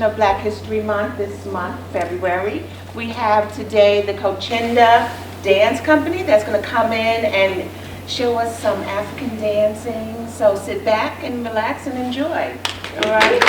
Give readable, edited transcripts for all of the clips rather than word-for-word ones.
celebration of Black History Month this month, February. We have today the Kotchenga Dance Company that's going to come in and show us some African dancing. So sit back and relax and enjoy. All right?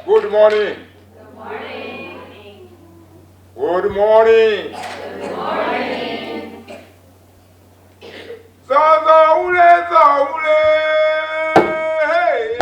Good morning. Good morning. Good morning. Good morning. Zazaule, zaule. Hey.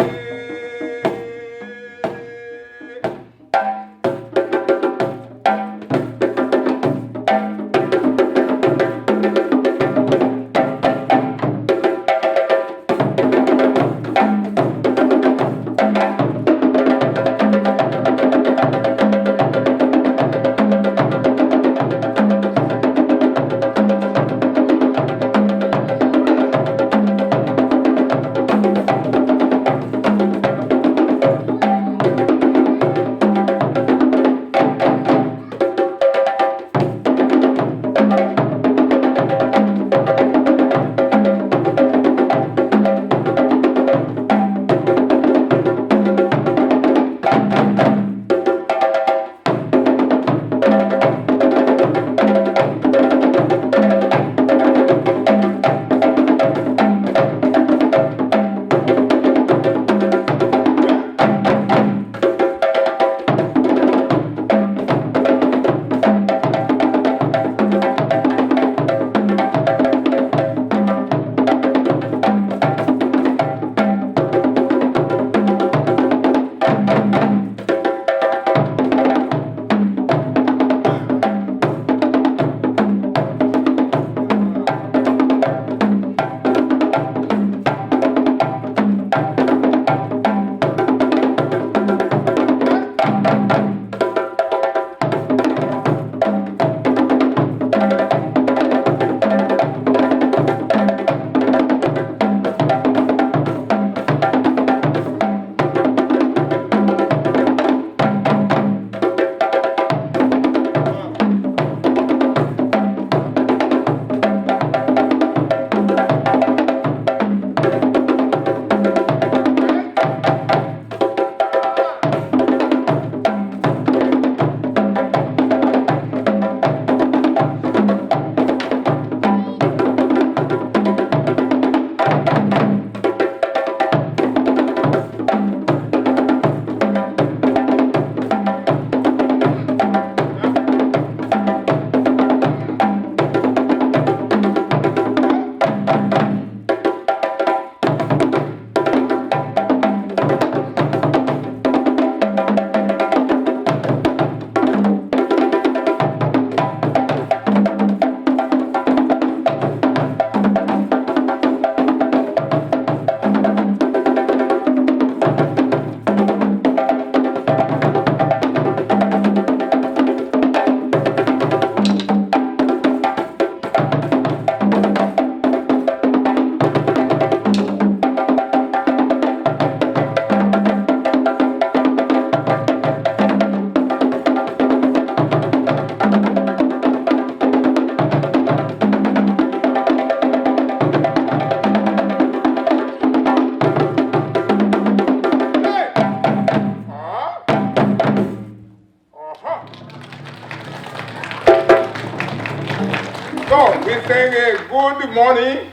So we sing a good morning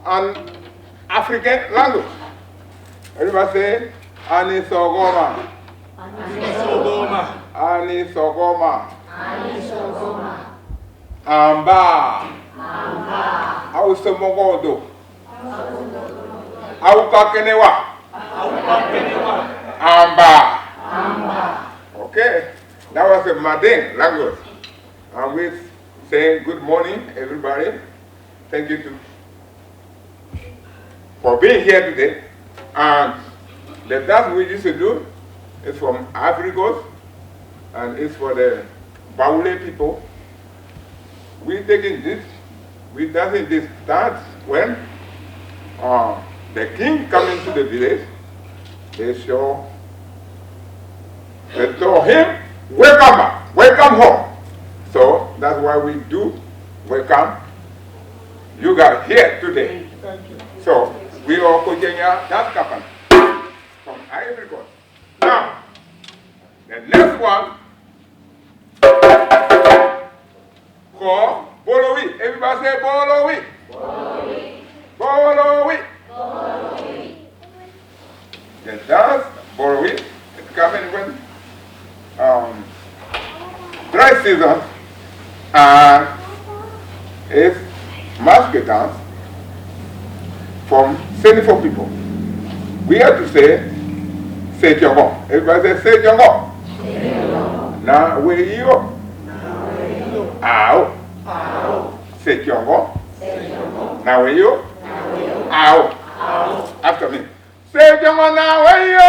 on African language. Everybody say, Ani Sogoma. Ani Sogoma. Ani Sogoma. Ani Sogoma. Amba. Amba. Ausemogodo. Aukakenewa. Amba. Okay, that was a Madin language. And we say good morning, everybody. Thank you for being here today. And the dance we used to do is from Ivory Coast, and it's for the Baule people. We taking this, we dancing this dance when the king come into the village. They told him, welcome back, welcome home. So that's why we do welcome you guys here today. Thank you. So we are Kotchenga Dance Company from Ivory Coast. Now, the next one called Bolowi. Everybody say Bolowi. Bolowi. Bolowi. Bolowi. The dance Bolowi is coming when dry season, and it's mask dance from 74 people. We have to say Jongo. Everybody say Jongo. Now where you? Ow. Say Jongo. Now where you? Ow. After me. Say Jongo now where you?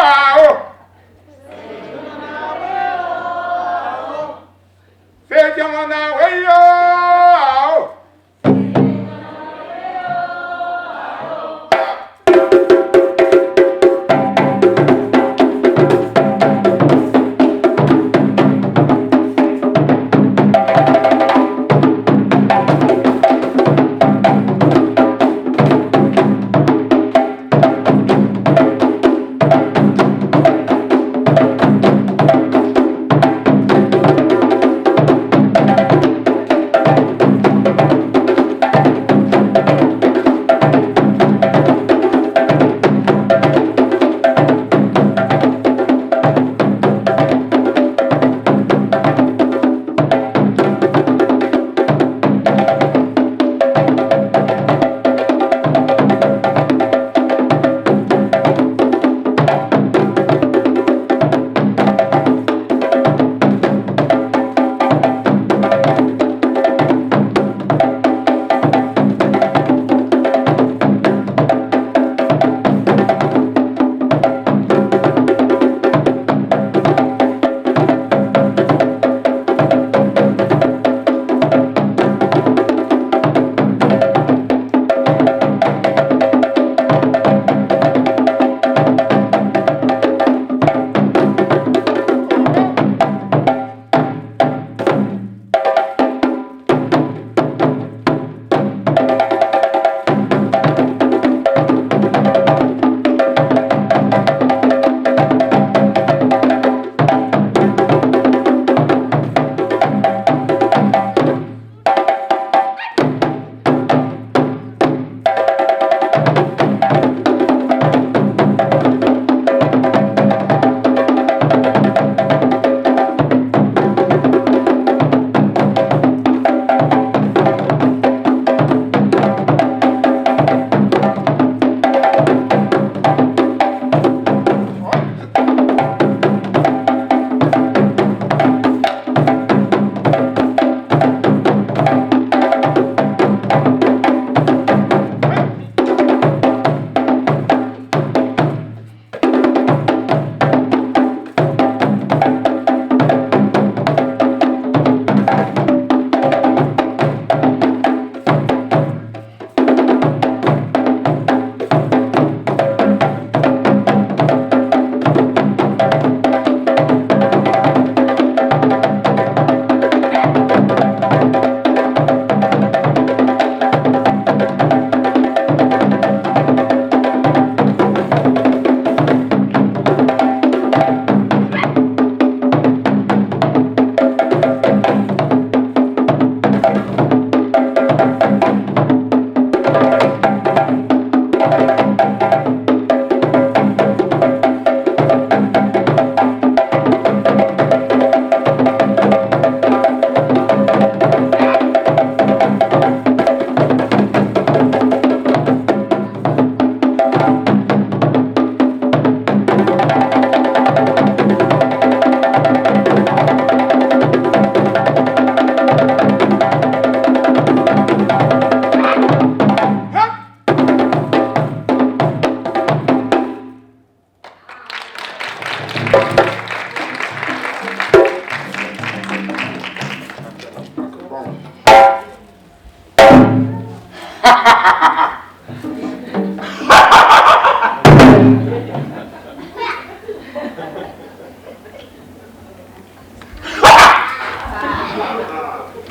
Ow. Say Jongo now where you? Ow.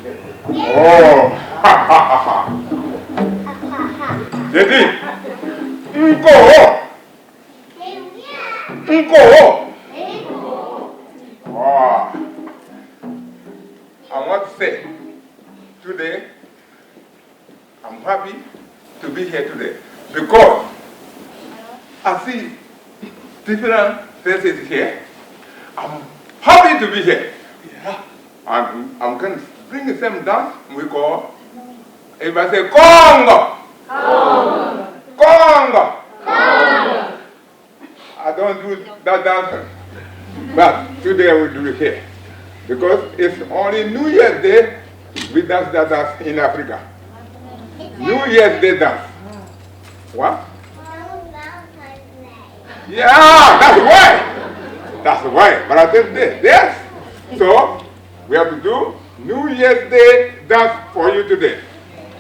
Oh, Jadi, Nko, oh, I want to say, today, I'm happy to be here today because I see different faces here. I'm happy to be here. Yeah. I'm going to bring some dance we call, everybody say, Congo! Congo! Congo! Congo! I don't do that dance, but today I will do it here. Because it's only New Year's Day we dance that dance in Africa. New Year's Day dance. What? Yeah, that's why. That's why. But I said this. Yes. So we have to do New Year's Day dance for you today.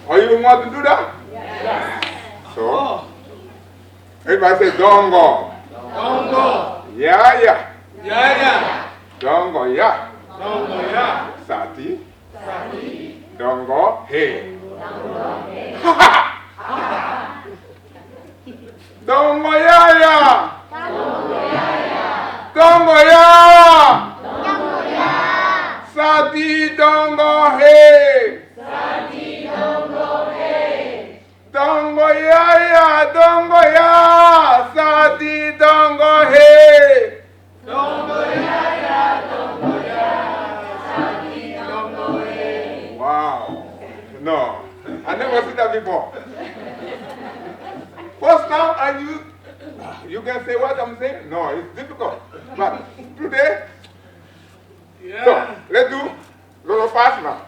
Are you want to do that? Yes. So everybody say Dongo. Dongo. Yeah, yeah. Yeah, yeah. Dongo, yeah. Dongo, yeah. Sati. Sati. Dongo, hey. Dongo, hey. Ha ha. Dongo, yeah, yeah. Dongo, yeah, yeah. Dongo, yeah. Dongo, yeah. Sati, dongo, hey. Sati, dongo, hey. Dongo, yeah, yeah. Dongo, yeah. Sati, dongo, hey. Dongo, yeah, yeah. Dongo, yeah. Sati, dongo, hey. Wow. No, I never seen that before. First now, and you can say what I'm saying? No, it's difficult. But today, yeah. So let's do a little fast now.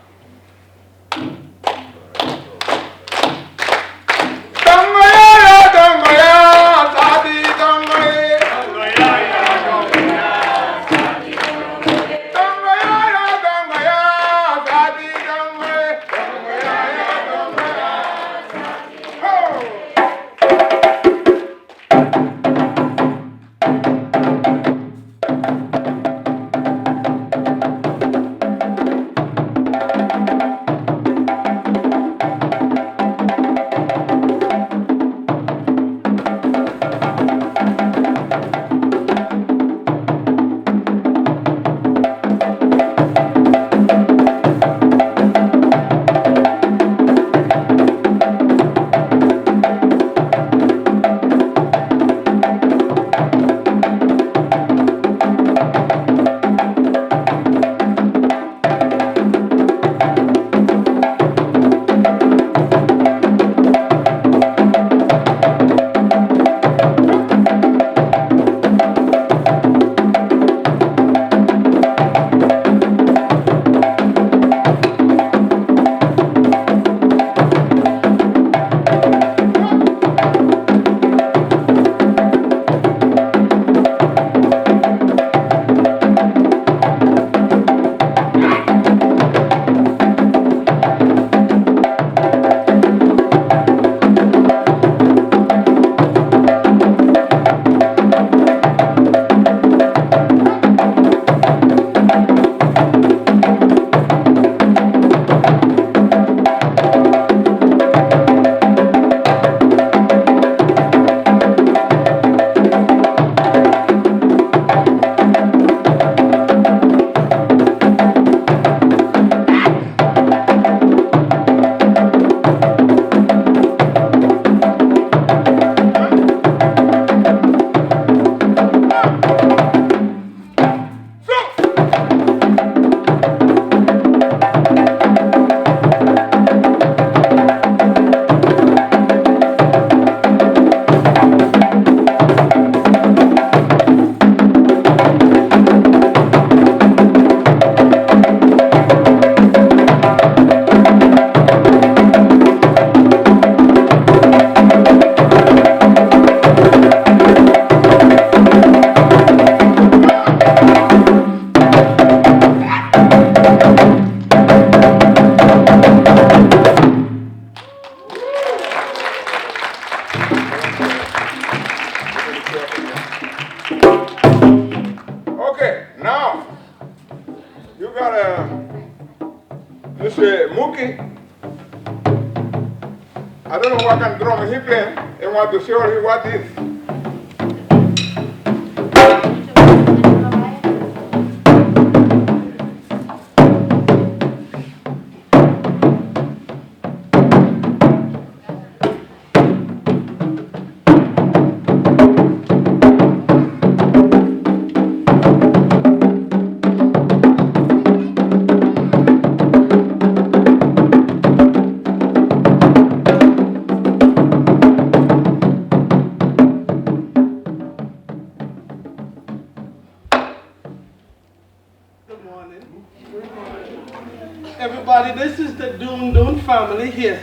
Mr. Mookie, I don't know what kind of drum he playing. I want to show you what it is. Everybody, this is the Doon Doon family here.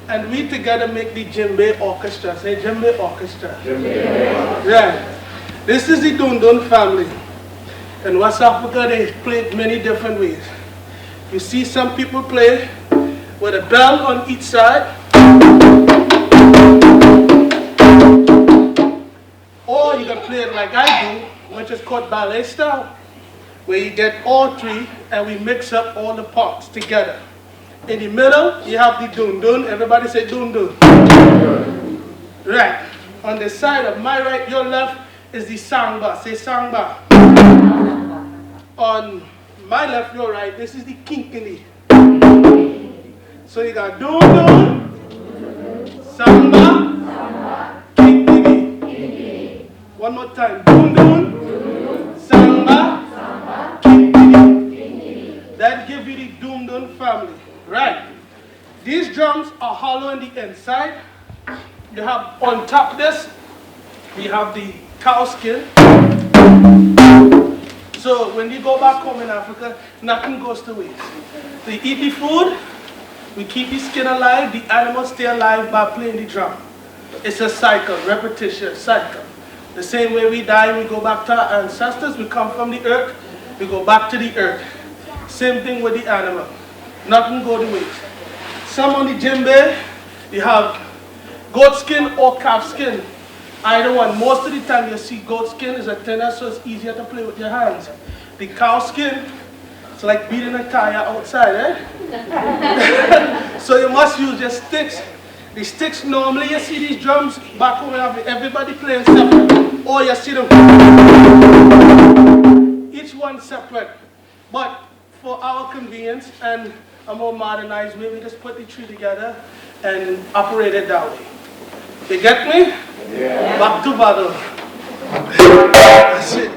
And we together make the djembe orchestra. Say djembe orchestra. Djembe. Right. This is the Doon Doon family. In West Africa, they play it many different ways. You see some people play with a bell on each side. Or you can play it like I do, which is called ballet style, where you get all three and we mix up all the parts together. In the middle, you have the Doon Doon. Everybody say Doon Doon. Right. On the side of my right, your left is the Sangba. Say Sangba. On my left, your right, this is the Kinkini. So you got Doon Doon, Sangba, Kinkini. One more time. Doon Doon, Sangba, Kinkini. That gives you the Doon Doon family. Right. These drums are hollow on the inside. You have on top of this, we have the cow skin. So when you go back home in Africa, nothing goes to waste. We eat the food, we keep the skin alive, the animals stay alive by playing the drum. It's a cycle, repetition, cycle. The same way we die, we go back to our ancestors, we come from the earth, we go back to the earth. Same thing with the animal. Nothing go to waste. Some on the djembe, you have goat skin or calf skin. Either one. Most of the time you see goat skin is a thinner, so it's easier to play with your hands. The cow skin, it's like beating a tire outside, eh? So you must use your sticks. The sticks, normally you see these drums back home in Africa, everybody playing separate. Or you see them, each one separate. But for our convenience and a more modernized way, we just put the three together and operate it that way. You get me? Yeah. Back to battle. That's it.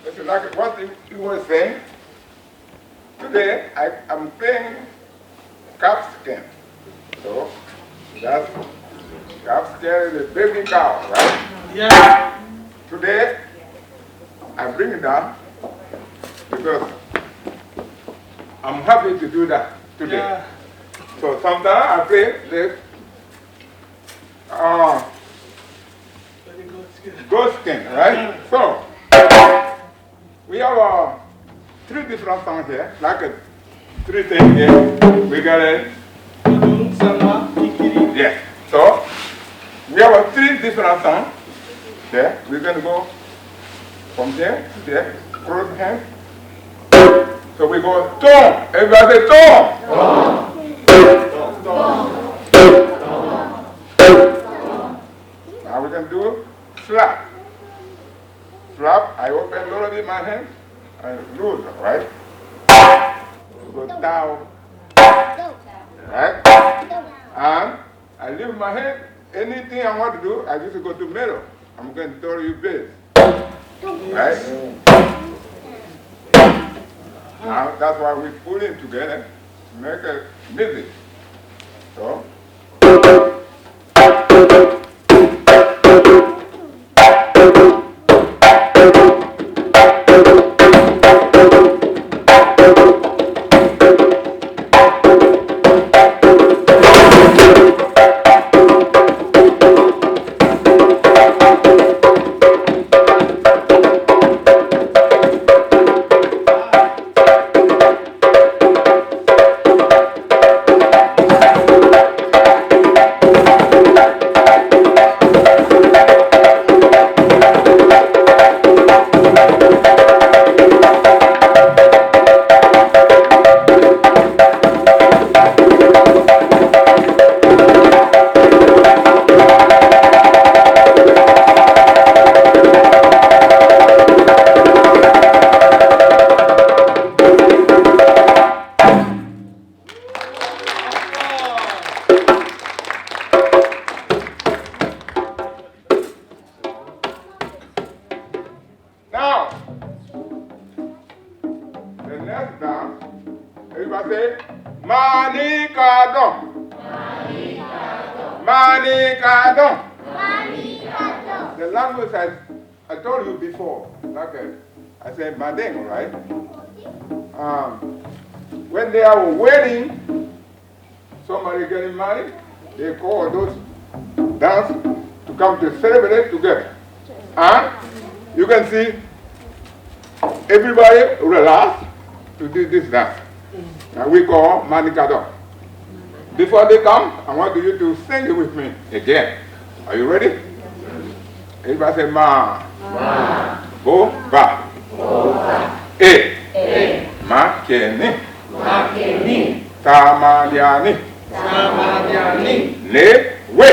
It's like what you were saying. Today, I'm playing calf skin. So, that's calf skin is a baby cow, right? Yeah. Today, I bring it down because I'm happy to do that today. Yeah. So sometimes I play this goat skin, right? So we have three different songs here, like three things here. We got it. Yes. So we have three different songs. There, we're going to go from there to there, cross hands. So we go tom. Everybody say tom. Now we can do slap. Slap, I open a little bit my hand and loose, right? We go down. Right? And I leave my hand. Anything I want to do, I just go to middle. I'm going to throw you bass. Right? Now that's why we pull it together to make a music. So. Everybody say, Manicado. Manicado. The language I told you before, like I said Madeng, right? When they are wedding, somebody getting married, they call those dance to come to celebrate together. And you can see everybody relax to do this dance. And we call Manicado. Before they come, I want you to sing it with me again. Are you ready? Everybody say ma. Ma. Bo ba. Bo ba. E. Ma keni. Ma keni. Tamadiani. Tamadiani. Ne we.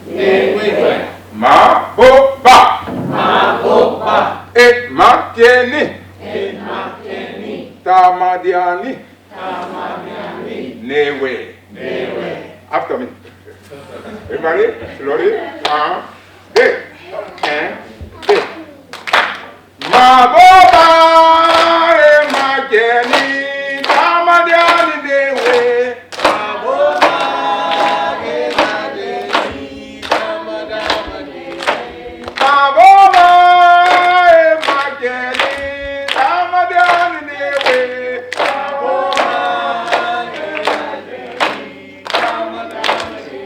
Ne we. Ma bo ba. Ma bo ba. E ma keni. E ma keni. Tamadiani. Tamadiani. Ne we. Ne we. After me. Everybody, slowly. Hey. And this. Ma boba e ma keni tamadiani dewe. Ma boba e ma keni tamadiani dewe. Ma boba e ma keni tamadiani dewe. Ma boba e ma keni tamadiani dewe.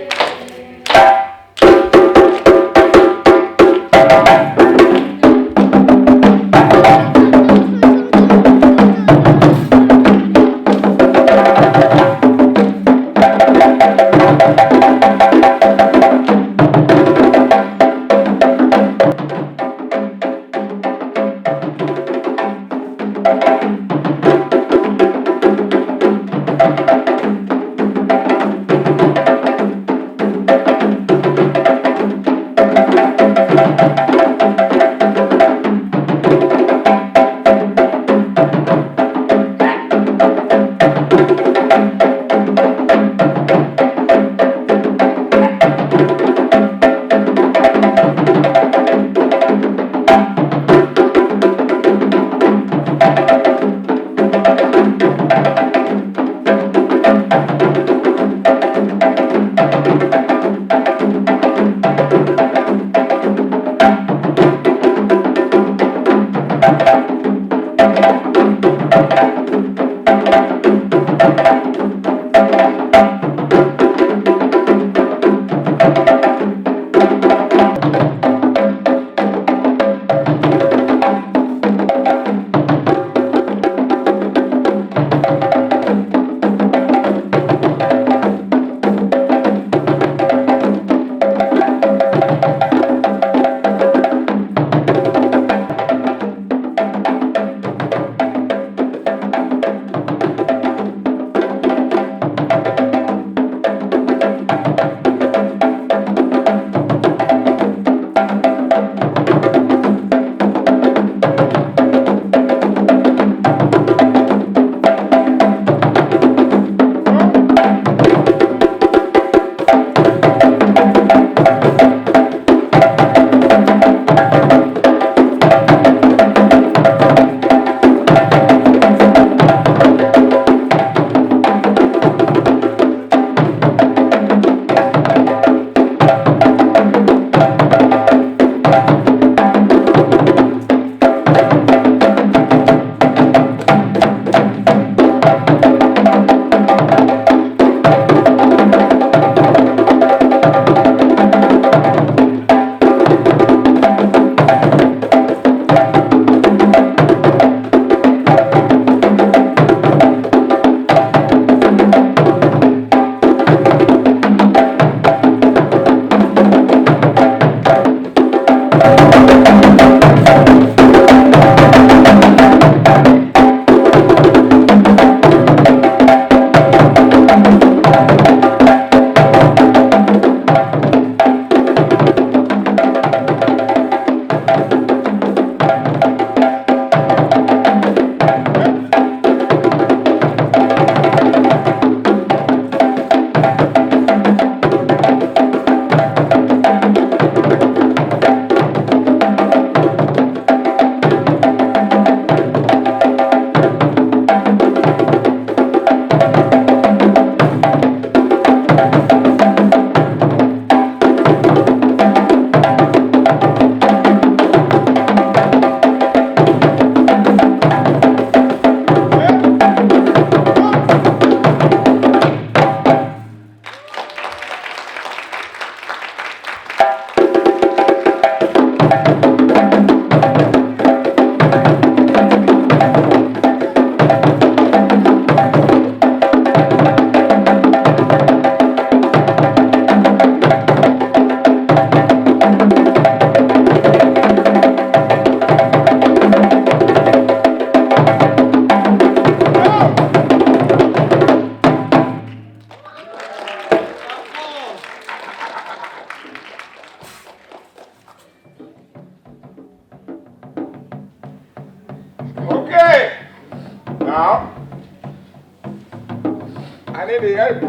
I need the help.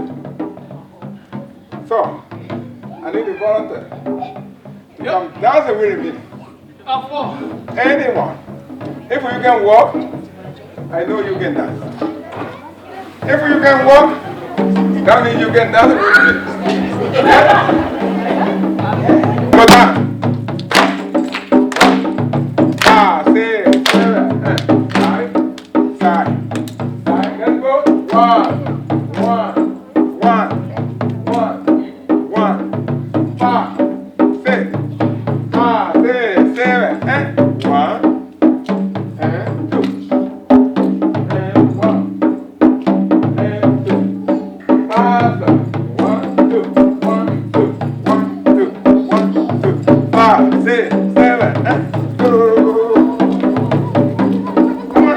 So, I need the volunteer to come dance with me. Anyone. If you can walk, I know you can dance. If you can walk, that means you can dance with me. Yeah? Go down. 5, 6, 7, 8. Side. Side. Let's go. 1, 1, 1, 1, 1, 5, 6, 5, 6, 7, 8. 1 and 2. And 1 and 2. 5, 7. 1, 2, 1, 2, 1, 2, 1, 2, 5, 6, 7, 8. Go. Come on.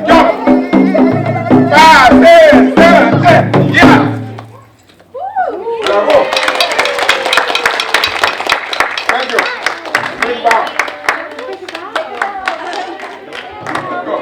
Jump. 5, 6, 7, 8. Yeah. Bravo. Thank you. Big bow. Go.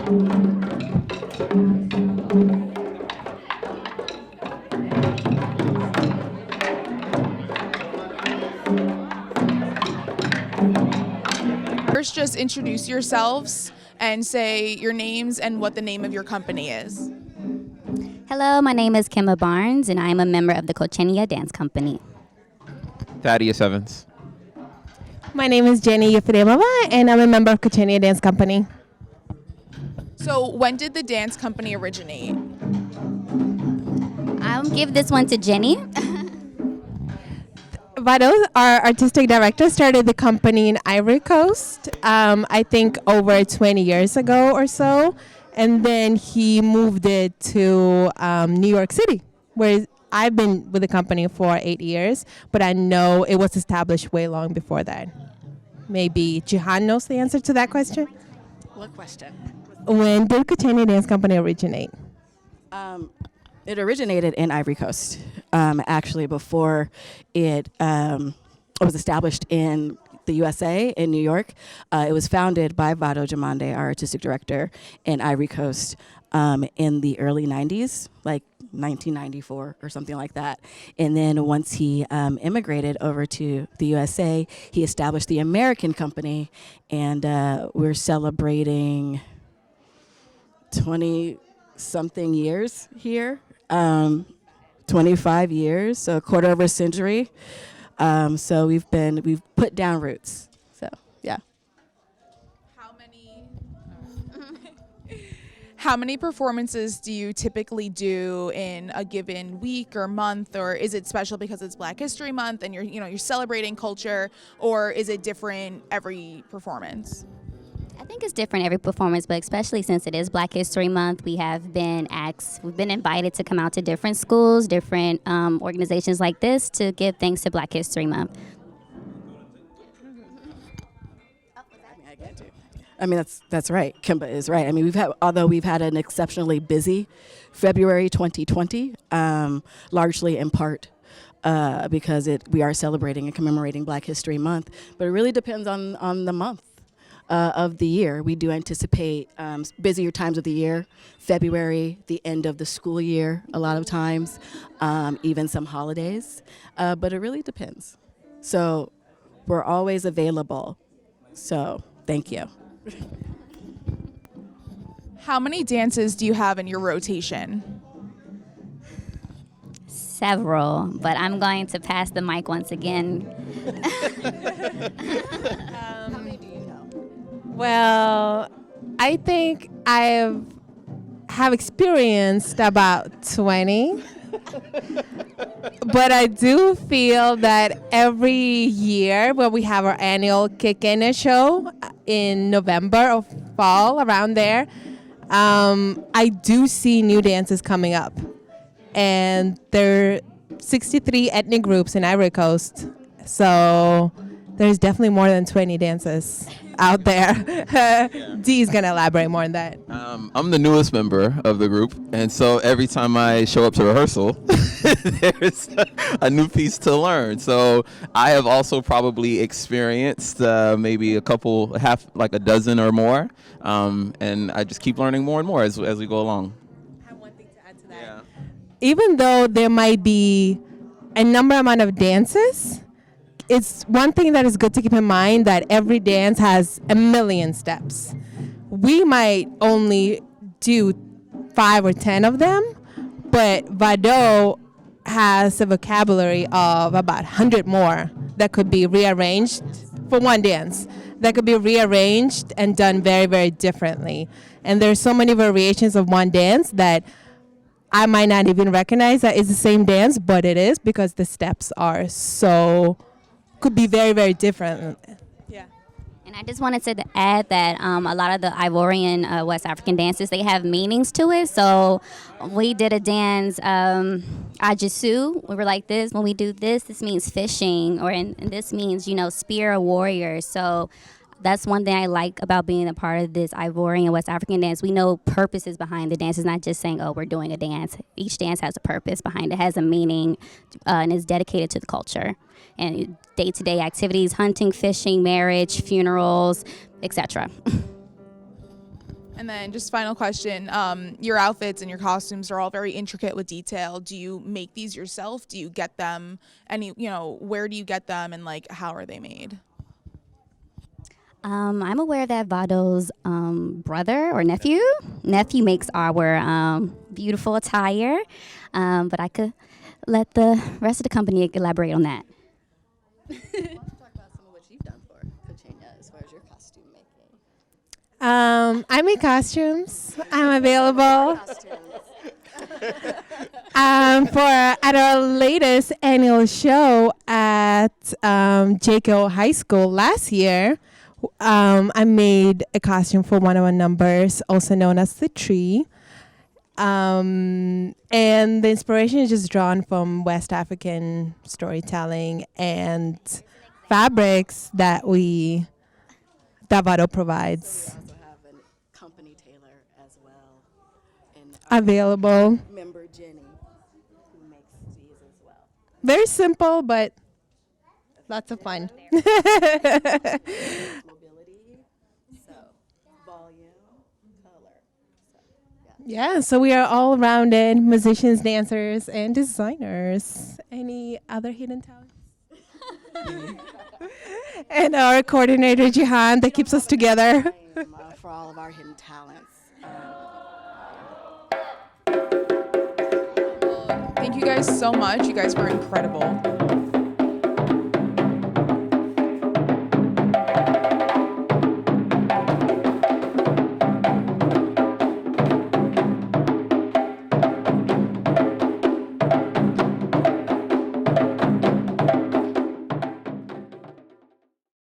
First, just introduce yourselves and say your names and what the name of your company is. Hello, my name is Kimba Barnes, and I am a member of the Kotchenga Dance Company. Thaddeus Evans. My name is Jenny Yefiremova, and I'm a member of Kotchenga Dance Company. So, when did the dance company originate? I'll give this one to Jenny. Vado, our artistic director, started the company in Ivory Coast, I think over 20 years ago or so. And then he moved it to New York City, where I've been with the company for 8 years, but I know it was established way long before that. Maybe Jihan knows the answer to that question? What question? When did Kotchenga Dance Company originate? It originated in Ivory Coast, actually before it was established in the USA, in New York. It was founded by Vado Jamande, our artistic director, in Ivory Coast in the early 90s, like 1994 or something like that. And then once he immigrated over to the USA, he established the American company, and we're celebrating 20-something years here. 25 years, so a quarter of a century. So we've put down roots. So yeah. How many performances do you typically do in a given week or month, or is it special because it's Black History Month and you're celebrating culture, or is it different every performance? I think it's different every performance, but especially since it is Black History Month, we've been invited to come out to different schools, different organizations like this to give thanks to Black History Month. I mean, that's right. Kimba is right. I mean, although we've had an exceptionally busy February 2020, largely in part because we are celebrating and commemorating Black History Month, but it really depends on the month of the year. We do anticipate busier times of the year, February, the end of the school year, a lot of times, even some holidays, but it really depends. So we're always available. So thank you. How many dances do you have in your rotation? Several, but I'm going to pass the mic once again. Well, I think I have experienced about 20. But I do feel that every year when we have our annual Kick-In show in November or fall, around there, I do see new dances coming up. And there are 63 ethnic groups in Ivory Coast. So there's definitely more than 20 dances out there. Dee is going to elaborate more on that. I'm the newest member of the group, and so every time I show up to rehearsal, there's a new piece to learn. So I have also probably experienced maybe a dozen or more, and I just keep learning more and more as we go along. I have one thing to add to that. Yeah. Even though there might be a amount of dances, it's one thing that is good to keep in mind that every dance has a million steps. We might only do 5 or 10 of them, but Vado has a vocabulary of about 100 more that could be rearranged for one dance, that could be rearranged and done very, very differently. And there's so many variations of one dance that I might not even recognize that it's the same dance, but it is, because the steps are could be very, very different. Yeah. And I just wanted to add that a lot of the Ivorian West African dances, they have meanings to it. So we did a dance, Ajisu. We were like this. When we do this means fishing, and this means, spear or warrior. So that's one thing I like about being a part of this Ivorian West African dance. We know purposes behind the dance. It's not just saying, we're doing a dance. Each dance has a purpose behind it, has a meaning, and is dedicated to the culture. And day-to-day activities, hunting, fishing, marriage, funerals, etc. And then just final question, your outfits and your costumes are all very intricate with detail. Do you make these yourself? Do you get them where do you get them and like how are they made? I'm aware that Vado's brother or nephew makes our beautiful attire, but I could let the rest of the company elaborate on that. Talk about some of what you've done for Kotchenga as far as your costume making. I make costumes. I'm available. For at our latest annual show at JKO High School last year, I made a costume for one of our numbers, also known as the tree. And the inspiration is just drawn from West African storytelling and fabrics that Vado provides. We also have a company tailor as well. And Available. member Jenny, who makes these as well. Very simple, but lots of fun. Mobility, so volume, color. So, Yeah, so we are all rounded musicians, dancers, and designers. Any other hidden talents? And our coordinator, Jihan, that keeps us together. For all of our hidden talents. Thank you guys so much. You guys were incredible.